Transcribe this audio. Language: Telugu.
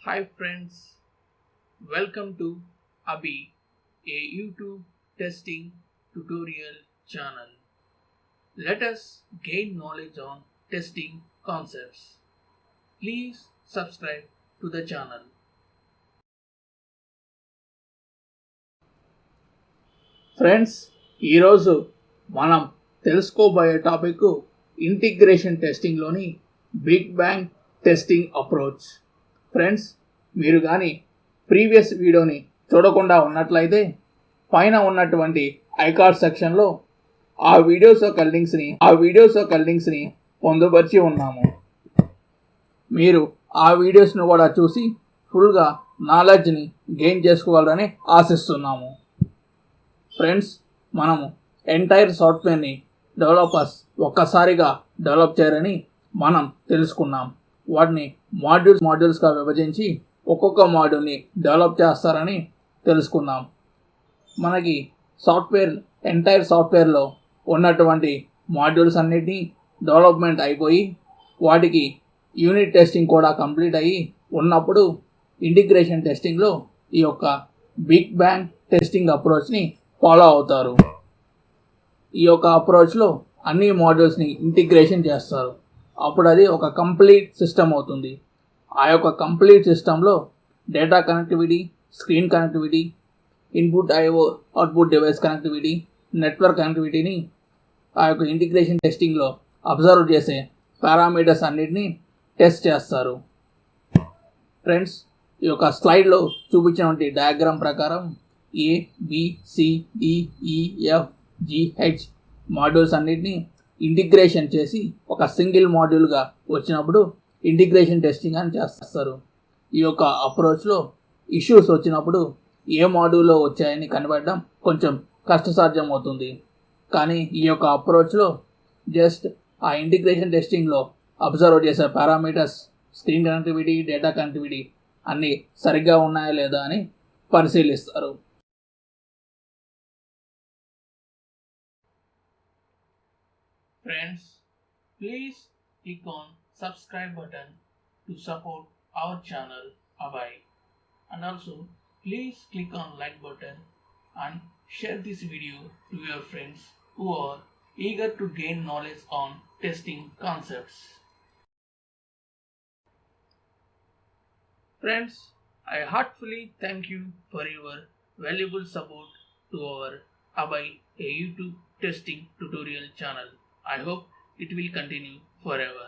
Hi friends, welcome to Abhey, a YouTube testing tutorial channel. Let us gain knowledge on testing concepts. Please subscribe to the channel. Friends, ఈరోజు మనం తెలుసుకోబోయే టాపిక్ ఇంటిగ్రేషన్ టెస్టింగ్లోని big bang testing approach. Friends, మీరు కానీ ప్రీవియస్ వీడియోని చూడకుండా ఉన్నట్లయితే పైన ఉన్నటువంటి ఐకార్డ్ సెక్షన్లో ఆ వీడియోస్ యొక్క లింక్స్ని పొందుపరిచి ఉన్నాము. మీరు ఆ వీడియోస్ను కూడా చూసి ఫుల్గా నాలెడ్జ్ని గెయిన్ చేసుకోవాలని ఆశిస్తున్నాము. ఫ్రెండ్స్, మనము ఎంటైర్ సాఫ్ట్వేర్ని డెవలపర్స్ ఒక్కసారిగా డెవలప్ చేయరని మనం తెలుసుకున్నాం. వాటిని మాడ్యూల్స్గా విభజించి ఒక్కొక్క మాడ్యూల్ని డెవలప్ చేస్తారని తెలుసుకున్నాం. మనకి ఎంటైర్ సాఫ్ట్వేర్లో ఉన్నటువంటి మాడ్యూల్స్ అన్నిటినీ డెవలప్మెంట్ అయిపోయి వాటికి యూనిట్ టెస్టింగ్ కూడా కంప్లీట్ అయ్యి ఉన్నప్పుడు ఇంటిగ్రేషన్ టెస్టింగ్లో ఈ యొక్క బిగ్ బ్యాంగ్ టెస్టింగ్ అప్రోచ్ని ఫాలో అవుతారు. ఈ యొక్క అప్రోచ్లో అన్ని మాడ్యూల్స్ని ఇంటిగ్రేషన్ చేస్తారు. అప్పుడు అది ఒక కంప్లీట్ సిస్టమ్ అవుతుంది. ఆ యొక్క కంప్లీట్ సిస్టంలో data connectivity, screen connectivity, input IO output device connectivity, network కనెక్టివిటీని ఆ యొక్క ఇంటిగ్రేషన్ టెస్టింగ్లో అబ్జర్వ్ చేసే పారామీటర్స్ అన్నిటినీ టెస్ట్ చేస్తారు. ఫ్రెండ్స్, ఈ యొక్క స్లైడ్లో చూపించినటువంటి డయాగ్రామ్ ప్రకారం A, B, C, D, E, F, G, H modules అన్నిటినీ ఇంటిగ్రేషన్ చేసి ఒక సింగిల్ మాడ్యూల్గా వచ్చినప్పుడు ఇంటిగ్రేషన్ టెస్టింగ్ అని చేస్తారు. ఈ యొక్క అప్రోచ్లో ఇష్యూస్ వచ్చినప్పుడు ఏ మాడ్యూల్లో వచ్చాయని కనిపెట్టడం కొంచెం కష్టసాధ్యం అవుతుంది. కానీ ఈ యొక్క అప్రోచ్లో జస్ట్ ఆ ఇంటిగ్రేషన్ టెస్టింగ్లో అబ్జర్వ్ చేసే parameters, screen connectivity, data connectivity అన్నీ సరిగ్గా ఉన్నాయా లేదా అని పరిశీలిస్తారు. Friends, please click on subscribe button to support our channel Abhey, and also please click on like button and share this video to your friends who are eager to gain knowledge on testing concepts. Friends, I heartfully thank you for your valuable support to our Abhey, a YouTube testing tutorial channel. I hope it will continue forever.